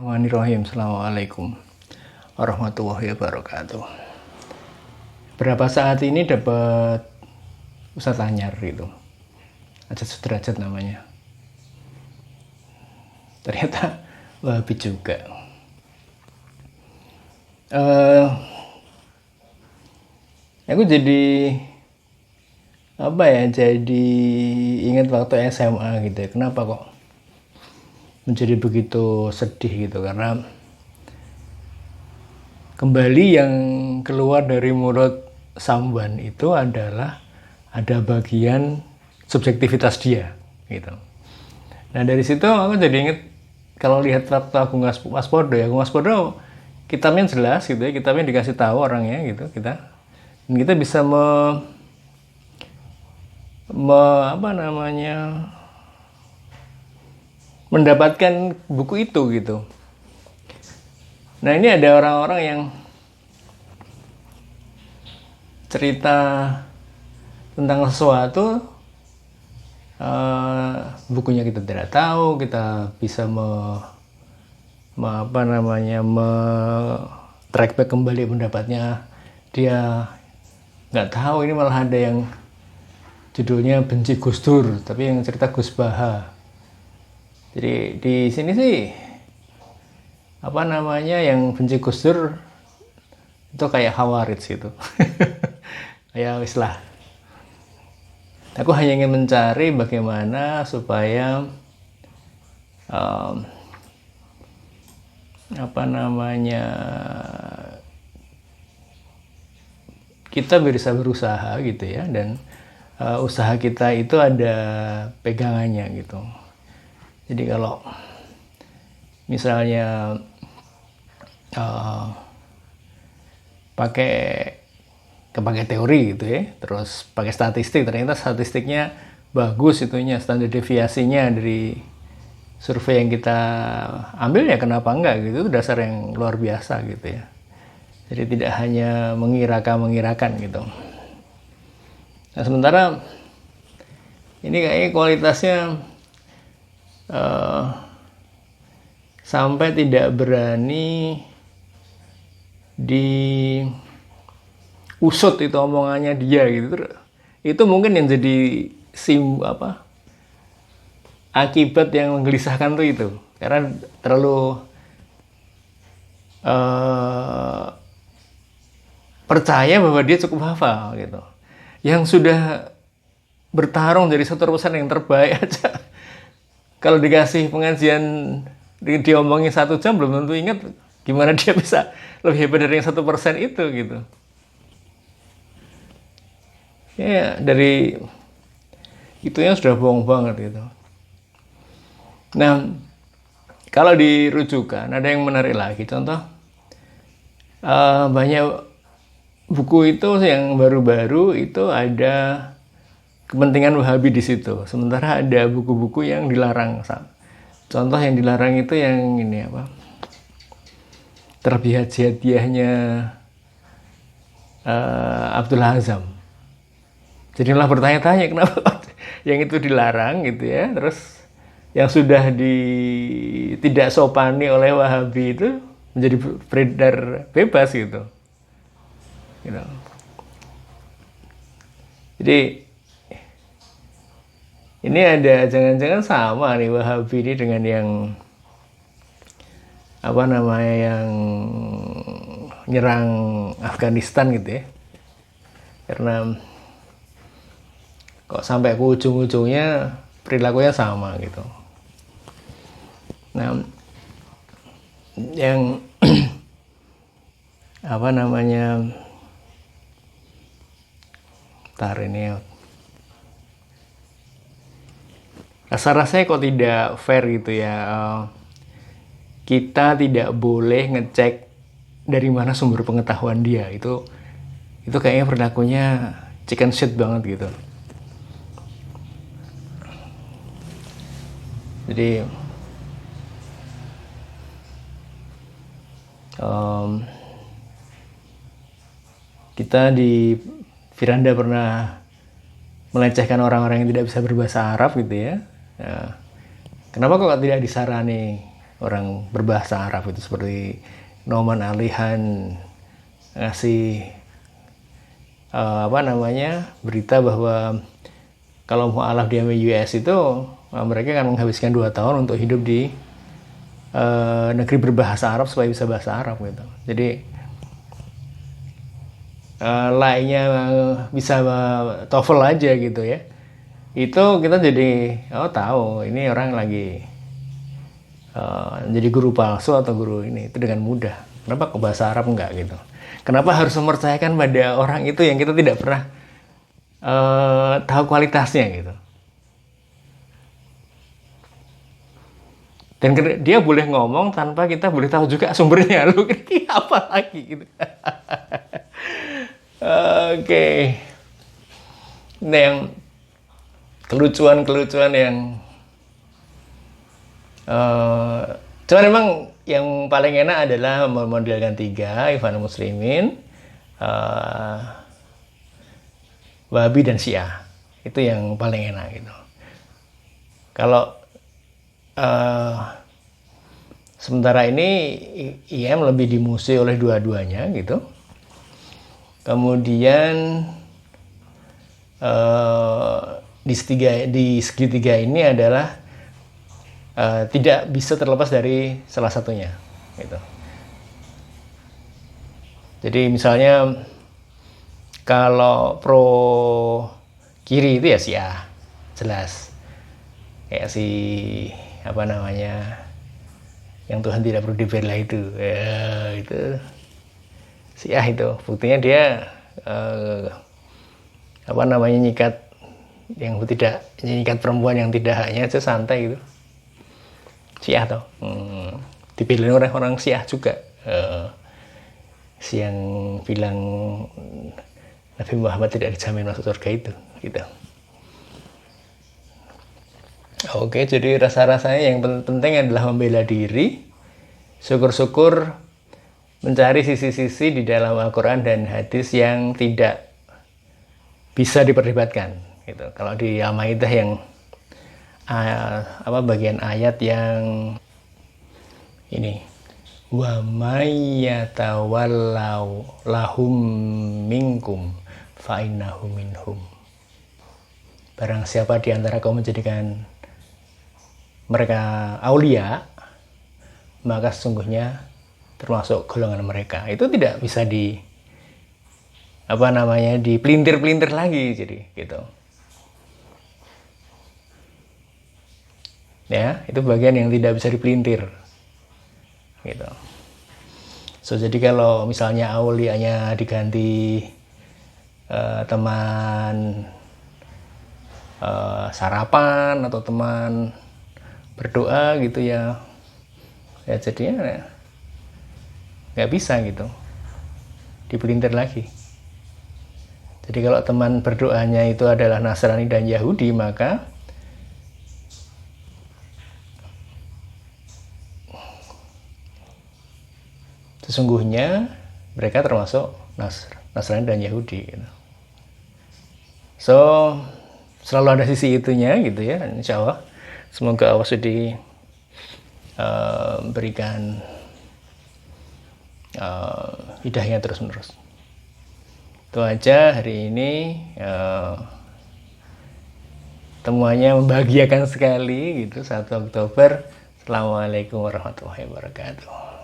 Bismillahirrahmanirrahim. Assalamualaikum warahmatullahi wabarakatuh. Berapa saat ini dapat Ustadz Anyar gitu, Ajat Sudrajat namanya. Ternyata Wahabi juga. Aku jadi jadi ingat waktu SMA gitu ya. Kenapa kok menjadi begitu sedih gitu, karena kembali yang keluar dari mulut Samban itu adalah ada bagian subjektivitas dia gitu. Nah dari situ aku jadi inget kalau lihat waktu Agung Waspodo ya, Agung Waspodo kitabnya jelas gitu ya, kitabnya dikasih tahu orangnya gitu kita, dan kita bisa mendapatkan buku itu gitu. Nah ini ada orang-orang yang cerita tentang sesuatu, bukunya kita tidak tahu, kita bisa track back kembali pendapatnya dia nggak tahu. Ini malah ada yang judulnya benci Gus Dur tapi yang cerita Gus Baha. Jadi di sini sih yang benci Gus Dur itu kayak Khawarij gitu. Ya wis lah. Aku hanya ingin mencari bagaimana supaya kita bisa berusaha gitu ya, dan usaha kita itu ada pegangannya gitu. Jadi kalau misalnya pakai teori gitu ya, terus pakai statistik, ternyata statistiknya bagus, itunya standar deviasinya dari survei yang kita ambil, ya kenapa enggak gitu. Itu dasar yang luar biasa gitu ya. Jadi tidak hanya mengirakan gitu. Nah sementara ini kayaknya kualitasnya sampai tidak berani diusut itu omongannya dia gitu. Itu mungkin yang jadi akibat yang menggelisahkan tuh itu, karena terlalu percaya bahwa dia cukup hafal gitu. Yang sudah bertarung dari 100% yang terbaik aja, kalau dikasih pengajian diomongin 1 jam belum tentu ingat. Gimana dia bisa lebih hebat dari yang 1% itu gitu. Ya dari itunya sudah bohong banget gitu. Nah kalau dirujukan ada yang menarik lagi. Contoh banyak buku itu yang baru-baru itu ada kepentingan Wahabi di situ. Sementara ada buku-buku yang dilarang. Contoh yang dilarang itu yang ini Terbihat Jihadiyahnya Abdul Hazam. Jadilah bertanya-tanya kenapa yang itu dilarang gitu ya. Terus yang sudah tidak sopani oleh Wahabi itu menjadi beredar bebas gitu. Jadi ini ada jangan-jangan sama nih Wahabi ini dengan yang yang nyerang Afghanistan gitu ya. Karena kok sampai ke ujung-ujungnya perilakunya sama gitu. Nah yang rasa-rasanya kok tidak fair gitu ya. Kita tidak boleh ngecek dari mana sumber pengetahuan dia. Itu kayaknya perilakunya chicken shit banget gitu. Jadi kita di Firanda pernah melecehkan orang-orang yang tidak bisa berbahasa Arab gitu ya. Kenapa kok tidak disarani orang berbahasa Arab itu, seperti Noman Alihan ngasih berita bahwa kalau mualaf di US itu mereka akan menghabiskan 2 tahun untuk hidup di negeri berbahasa Arab supaya bisa bahasa Arab gitu. Jadi lainnya bisa TOEFL aja gitu ya. Itu kita jadi tahu ini orang lagi jadi guru palsu atau guru ini itu dengan mudah. Kenapa ke bahasa Arab enggak gitu? Kenapa harus mempercayakan pada orang itu yang kita tidak pernah tahu kualitasnya gitu? Dan dia boleh ngomong tanpa kita boleh tahu juga sumbernya. Lu ini apa lagi gitu? Oke. Nah, yang kelucuan yang cuman memang yang paling enak adalah memodelkan 3, Ikhwanul Muslimin, Wahabi dan Syiah. Itu yang paling enak gitu. Kalau sementara ini IM lebih dimusuhi oleh dua-duanya gitu. Kemudian di segitiga ini adalah tidak bisa terlepas dari salah satunya gitu. Jadi misalnya kalau pro kiri itu ya Syiah, jelas kayak si yang Tuhan tidak perlu dibela itu itu Syiah. Itu buktinya dia nyikat perempuan yang tidak haknya aja santai gitu. Syiah toh. Dipilih oleh orang Syiah juga. Yang bilang Nabi Muhammad tidak dijamin masuk surga itu gitu. Oke, jadi rasa-rasanya yang penting adalah membela diri. Syukur-syukur mencari sisi-sisi di dalam Al-Quran dan hadis yang tidak bisa diperdebatkan gitu. Kalau di Al-Maidah yang bagian ayat yang ini, wa may yatawallau lahum minkum fa innahu minhum. Barang siapa di antara kaum menjadikan mereka aulia, maka sesungguhnya termasuk golongan mereka. Itu tidak bisa dipelintir-pelintir lagi, jadi gitu. Ya, itu bagian yang tidak bisa dipelintir gitu. Jadi kalau misalnya aulianya diganti teman sarapan atau teman berdoa gitu ya jadinya nggak bisa gitu dipelintir lagi. Jadi kalau teman berdoanya itu adalah Nasrani dan Yahudi, maka sesungguhnya mereka termasuk Nasrani dan Yahudi gitu. So selalu ada sisi itunya gitu ya. Insya Allah semoga Allah sudah berikan hidayahnya terus menerus. Itu aja hari ini, temuannya membahagiakan sekali gitu, 1 Oktober. Assalamualaikum warahmatullahi wabarakatuh.